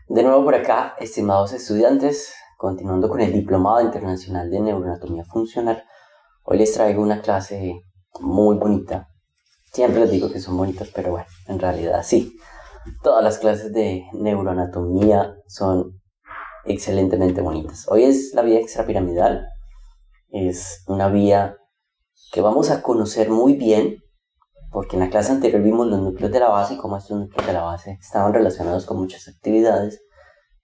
De nuevo por acá, estimados estudiantes, continuando con el Diplomado Internacional de Neuroanatomía Funcional, hoy les traigo una clase muy bonita. Siempre les digo que son bonitas, pero bueno, en realidad sí. Todas las clases de neuroanatomía son excelentemente bonitas. Hoy es la vía extrapiramidal. Es una vía que vamos a conocer muy bien, porque en la clase anterior vimos los núcleos de la base y cómo estos núcleos de la base estaban relacionados con muchas actividades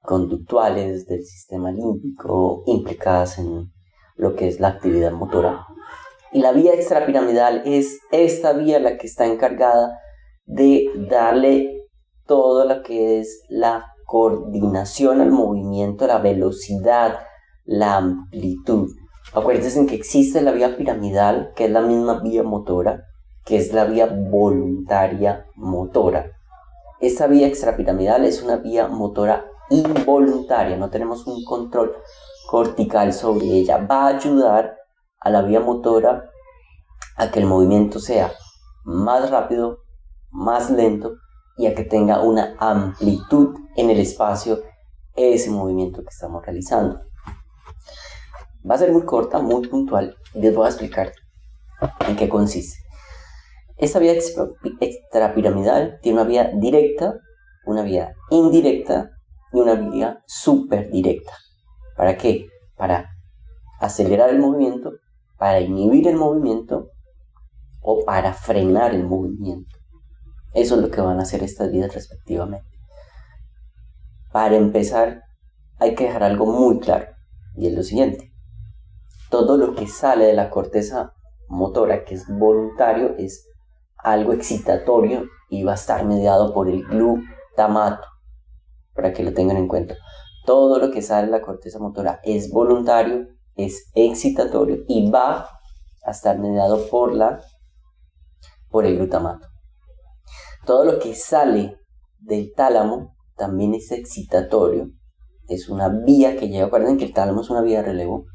conductuales del sistema límbico implicadas en lo que es la actividad motora. Y la vía extrapiramidal es esta vía la que está encargada de darle todo lo que es la coordinación al movimiento, la velocidad, la amplitud. Acuérdense que existe la vía piramidal, que es la misma vía motora, que es la vía voluntaria motora. Esta vía extrapiramidal es una vía motora involuntaria, no tenemos un control cortical sobre ella. Va a ayudar a la vía motora a que el movimiento sea más rápido, más lento y a que tenga una amplitud en el espacio ese movimiento que estamos realizando. Va a ser muy corta, muy puntual y les voy a explicar en qué consiste. Esta vía extrapiramidal tiene una vía directa, una vía indirecta y una vía superdirecta. ¿Para qué? Para acelerar el movimiento, para inhibir el movimiento o para frenar el movimiento. Eso es lo que van a hacer estas vías respectivamente. Para empezar, hay que dejar algo muy claro, y es lo siguiente. Todo lo que sale de la corteza motora, que es voluntario, es algo excitatorio y va a estar mediado por el glutamato, para que lo tengan en cuenta. Todo lo que sale de la corteza motora es voluntario, es excitatorio y va a estar mediado por el glutamato. Todo lo que sale del tálamo también es excitatorio, es una vía que lleva, acuérdense que el tálamo es una vía de relevo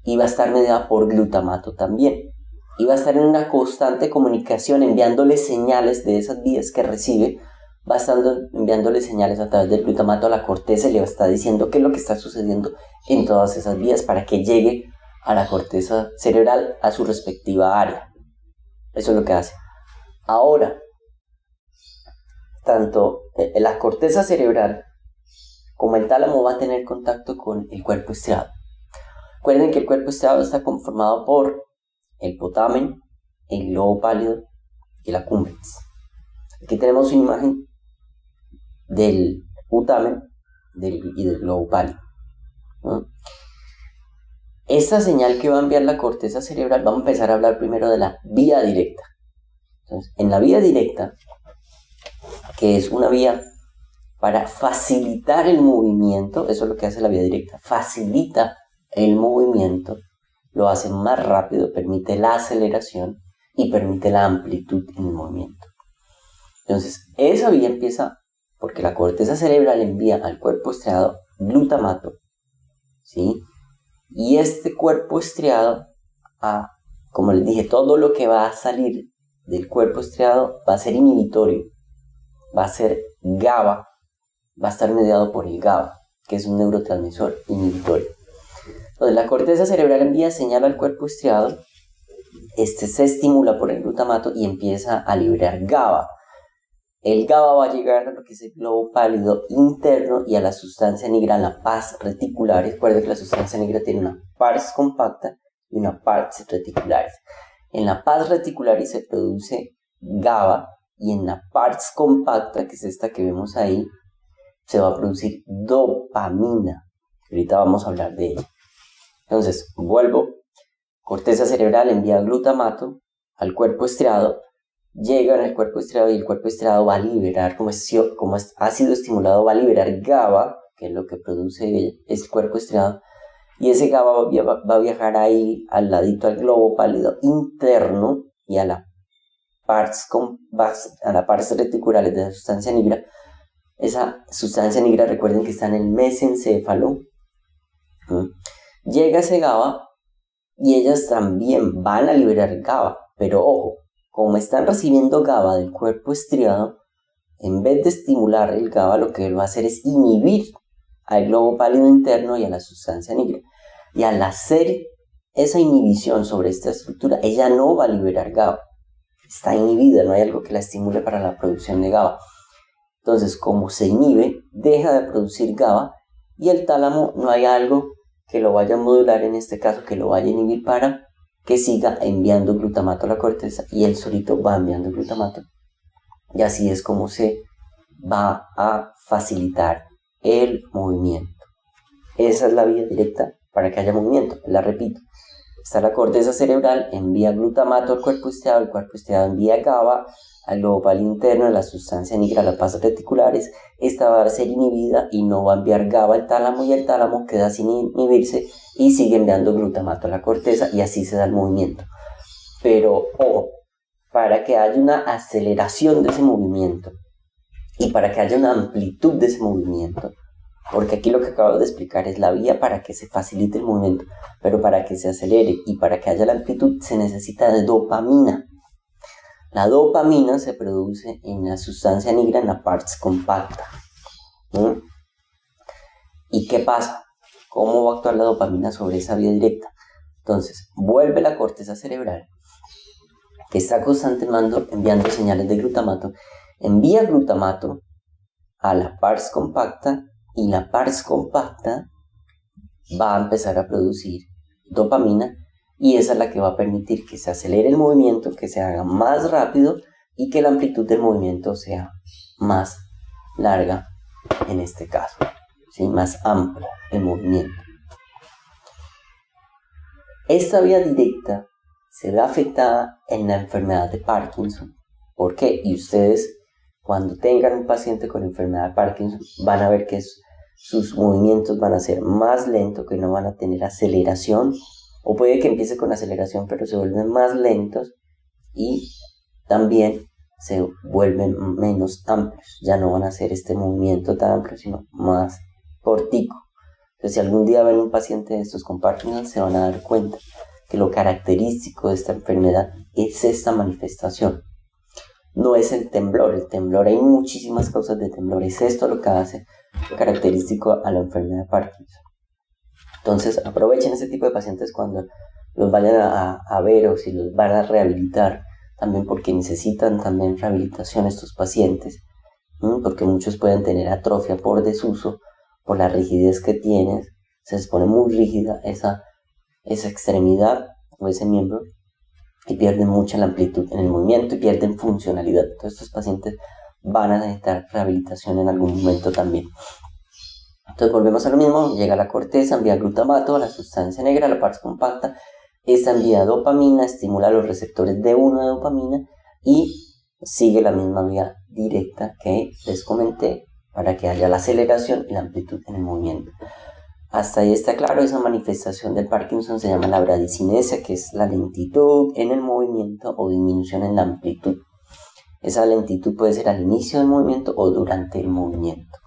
y va a estar mediada por glutamato también. Y va a estar en una constante comunicación, enviándole señales de esas vías que recibe, va a estar enviándole señales a través del glutamato a la corteza y le va a estar diciendo qué es lo que está sucediendo en todas esas vías para que llegue a la corteza cerebral a su respectiva área. Eso es lo que hace. Ahora, tanto la corteza cerebral como el tálamo va a tener contacto con el cuerpo estriado. Recuerden que el cuerpo estriado está conformado por el potamen, el globo pálido y el accumbens. Aquí tenemos una imagen del putamen y del globo pálido, ¿no? Esta señal que va a enviar la corteza cerebral, vamos a empezar a hablar primero de la vía directa. Entonces, en la vía directa, que es una vía para facilitar el movimiento, eso es lo que hace la vía directa, facilita el movimiento, lo hace más rápido, permite la aceleración y permite la amplitud en el movimiento. Entonces, esa vía empieza porque la corteza cerebral envía al cuerpo estriado glutamato, ¿sí? Y este cuerpo estriado, como les dije, todo lo que va a salir del cuerpo estriado va a ser inhibitorio, va a ser GABA, va a estar mediado por el GABA, que es un neurotransmisor inhibitorio. Entonces, la corteza cerebral envía señal al cuerpo estriado, se estimula por el glutamato y empieza a liberar GABA. El GABA va a llegar a lo que es el globo pálido interno y a la sustancia negra, a la pars reticularis. Recuerden que la sustancia negra tiene una pars compacta y una pars reticularis. En la pars reticularis se produce GABA y en la pars compacta, que es esta que vemos ahí, se va a producir dopamina. Ahorita vamos a hablar de ella. Entonces, vuelvo. Corteza cerebral envía glutamato al cuerpo estriado, llega al cuerpo estriado y el cuerpo estriado va a liberar, como ha sido estimulado, va a liberar GABA, que es lo que produce el cuerpo estriado, y ese GABA va a viajar ahí al ladito al globo pálido interno y a la pars reticularis de la sustancia negra. Esa sustancia negra, recuerden que está en el mesencéfalo. Llega ese GABA y ellas también van a liberar GABA, pero ojo, como están recibiendo GABA del cuerpo estriado, en vez de estimular el GABA, lo que va a hacer es inhibir al globo pálido interno y a la sustancia negra. Y al hacer esa inhibición sobre esta estructura, ella no va a liberar GABA. Está inhibida, no hay algo que la estimule para la producción de GABA. Entonces, como se inhibe, deja de producir GABA y el tálamo no hay algo que lo vaya a modular, en este caso, que lo vaya a inhibir para que siga enviando glutamato a la corteza, y él solito va enviando glutamato. Y así es como se va a facilitar el movimiento. Esa es la vía directa para que haya movimiento. La repito. Está la corteza cerebral, envía glutamato al cuerpo striado, el cuerpo striado envía GABA al globo pálido interno, a la sustancia negra, a las pasas reticulares. Esta va a ser inhibida y no va a enviar GABA al tálamo, y el tálamo queda sin inhibirse y sigue enviando glutamato a la corteza, y así se da el movimiento. Pero ojo, para que haya una aceleración de ese movimiento y para que haya una amplitud de ese movimiento, porque aquí lo que acabo de explicar es la vía para que se facilite el movimiento, pero para que se acelere y para que haya la amplitud se necesita de dopamina. La dopamina se produce en la sustancia negra, en la pars compacta. ¿Y qué pasa? ¿Cómo va a actuar la dopamina sobre esa vía directa? Entonces, vuelve la corteza cerebral, que está constantemente enviando señales de glutamato, envía glutamato a la pars compacta, y la pars compacta va a empezar a producir dopamina, y esa es la que va a permitir que se acelere el movimiento, que se haga más rápido y que la amplitud del movimiento sea más larga en este caso, ¿sí? Más amplio el movimiento. Esta vía directa se ve afectada en la enfermedad de Parkinson. ¿Por qué? Y ustedes, cuando tengan un paciente con enfermedad de Parkinson, van a ver que sus movimientos van a ser más lentos, que no van a tener aceleración, o puede que empiece con aceleración, pero se vuelven más lentos y también se vuelven menos amplios. Ya no van a hacer este movimiento tan amplio, sino más cortico. Entonces, si algún día ven un paciente de estos con Parkinson, se van a dar cuenta que lo característico de esta enfermedad es esta manifestación. No es el temblor, hay muchísimas causas de temblor, es esto lo que hace característico a la enfermedad de Parkinson. Entonces, aprovechen ese tipo de pacientes cuando los vayan a ver, o si los van a rehabilitar, también porque necesitan también rehabilitación estos pacientes, porque muchos pueden tener atrofia por desuso, por la rigidez que tienen, se les pone muy rígida esa extremidad o ese miembro, y pierden mucha la amplitud en el movimiento y pierden funcionalidad. Entonces, estos pacientes van a necesitar rehabilitación en algún momento también. Entonces, volvemos a lo mismo. Llega la corteza, envía glutamato a la sustancia negra, la pars compacta. Esta envía dopamina, estimula los receptores D1 de dopamina y sigue la misma vía directa que les comenté para que haya la aceleración y la amplitud en el movimiento. Hasta ahí está claro. Esa manifestación del Parkinson se llama la bradicinesia, que es la lentitud en el movimiento o disminución en la amplitud. Esa lentitud puede ser al inicio del movimiento o durante el movimiento.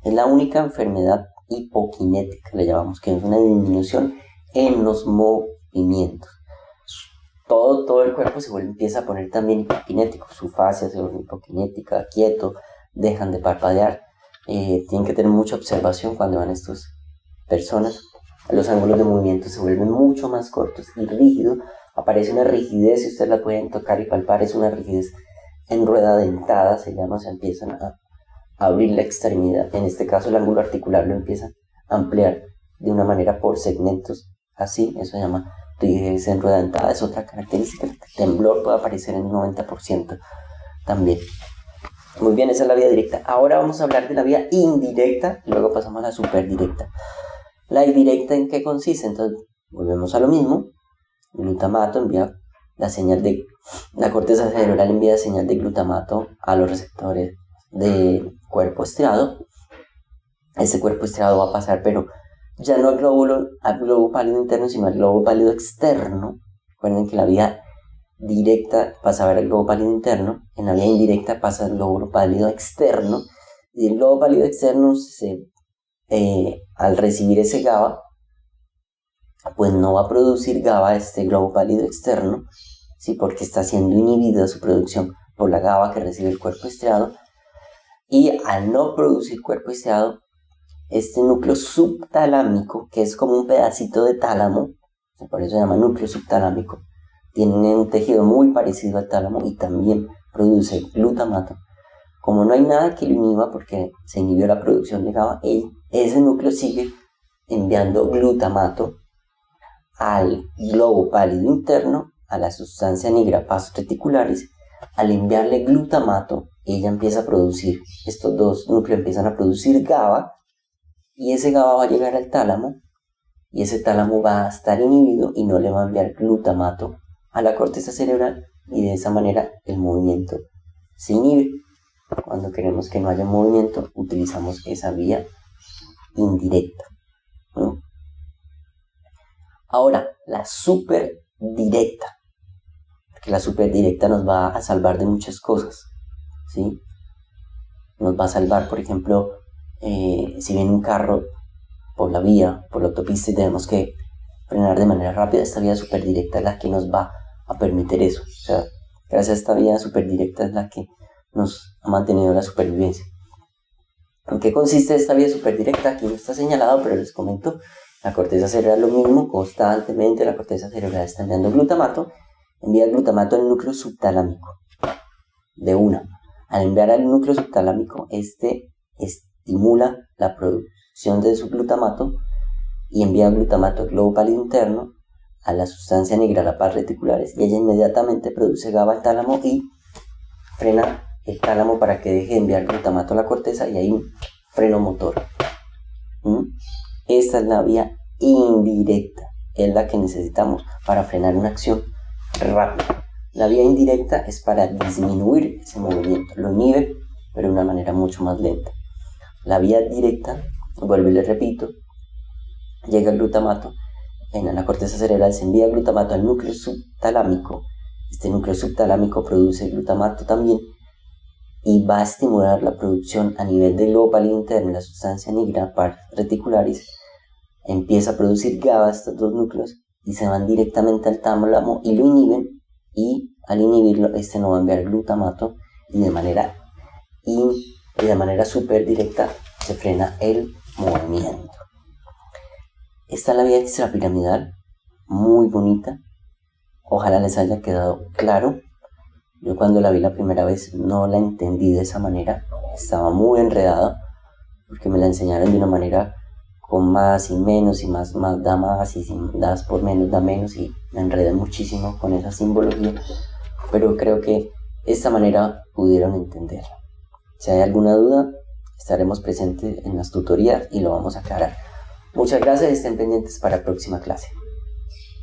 Es la única enfermedad hipokinética, le llamamos, que es una disminución en los movimientos. Todo el cuerpo empieza a poner también hipokinético, su fascia se vuelve hipokinética, quieto, dejan de parpadear. Tienen que tener mucha observación cuando van estas personas. Los ángulos de movimiento se vuelven mucho más cortos y rígidos. Aparece una rigidez, si ustedes la pueden tocar y palpar, es una rigidez en rueda dentada, se llama, se empiezan a abrir la extremidad. En este caso el ángulo articular lo empiezan a ampliar de una manera por segmentos, así, eso se llama rigidez en rueda dentada. Es otra característica. El temblor puede aparecer en un 90% también. Muy bien, esa es la vía directa. Ahora vamos a hablar de la vía indirecta y luego pasamos a la superdirecta. La indirecta, ¿en qué consiste? Entonces, volvemos a lo mismo. Glutamato envía la corteza cerebral envía señal de glutamato a los receptores del cuerpo estriado. Ese cuerpo estriado va a pasar, pero ya no al globo pálido interno, sino al globo pálido externo. Recuerden que la vía directa pasa a ver el globo pálido interno, en la vía indirecta pasa el globo pálido externo, y el globo pálido externo al recibir ese GABA, pues no va a producir GABA este globo pálido externo, ¿sí? Porque está siendo inhibida su producción por la GABA que recibe el cuerpo estriado, y al no producir cuerpo estriado, este núcleo subtalámico, que es como un pedacito de tálamo, por eso se llama núcleo subtalámico, tiene un tejido muy parecido al tálamo y también produce glutamato. Como no hay nada que lo inhiba porque se inhibió la producción de GABA, ese núcleo sigue enviando glutamato al globo pálido interno, a la sustancia negra vasos reticulares. Al enviarle glutamato, ella empieza a producir, estos dos núcleos empiezan a producir GABA, y ese GABA va a llegar al tálamo, y ese tálamo va a estar inhibido y no le va a enviar glutamato a la corteza cerebral, y de esa manera el movimiento se inhibe. Cuando queremos que no haya movimiento, utilizamos esa vía indirecta, ¿no? Ahora, la superdirecta, que la superdirecta nos va a salvar de muchas cosas, ¿sí? Nos va a salvar, por ejemplo, si viene un carro por la vía, por la autopista, y tenemos que frenar de manera rápida, esta vía superdirecta es la que nos va a permitir eso. O sea, gracias a esta vía superdirecta es la que nos ha mantenido la supervivencia. ¿En qué consiste esta vía superdirecta? Aquí no está señalado, pero les comento. La corteza cerebral lo mismo, constantemente la corteza cerebral está enviando glutamato, envía glutamato al núcleo subtalámico, de una. Al enviar al núcleo subtalámico, este estimula la producción de su glutamato y envía glutamato al globo pálido interno, a la sustancia negra, a las pares reticulares, y ella inmediatamente produce GABA al tálamo y frena el tálamo para que deje de enviar glutamato a la corteza, y hay un freno motor. Esta es la vía indirecta, es la que necesitamos para frenar una acción rápida. La vía indirecta es para disminuir ese movimiento, lo inhibe, pero de una manera mucho más lenta. La vía directa, vuelvo y le repito, llega el glutamato, en la corteza cerebral se envía glutamato al núcleo subtalámico. Este núcleo subtalámico produce glutamato también y va a estimular la producción a nivel del globo pálido interno, la sustancia negra, pares reticulares. Empieza a producir GABA estos dos núcleos y se van directamente al tálamo y lo inhiben, y al inhibirlo este no va a enviar glutamato y de manera súper directa se frena el movimiento. Esta es la vía extrapiramidal, muy bonita. Ojalá les haya quedado claro. Yo cuando la vi la primera vez no la entendí de esa manera, estaba muy enredada porque me la enseñaron de una manera con más y menos, y más da más, y si das por menos da menos, y me enredé muchísimo con esa simbología, pero creo que de esta manera pudieron entenderla. Si hay alguna duda, estaremos presentes en las tutorías y lo vamos a aclarar. Muchas gracias y estén pendientes para la próxima clase.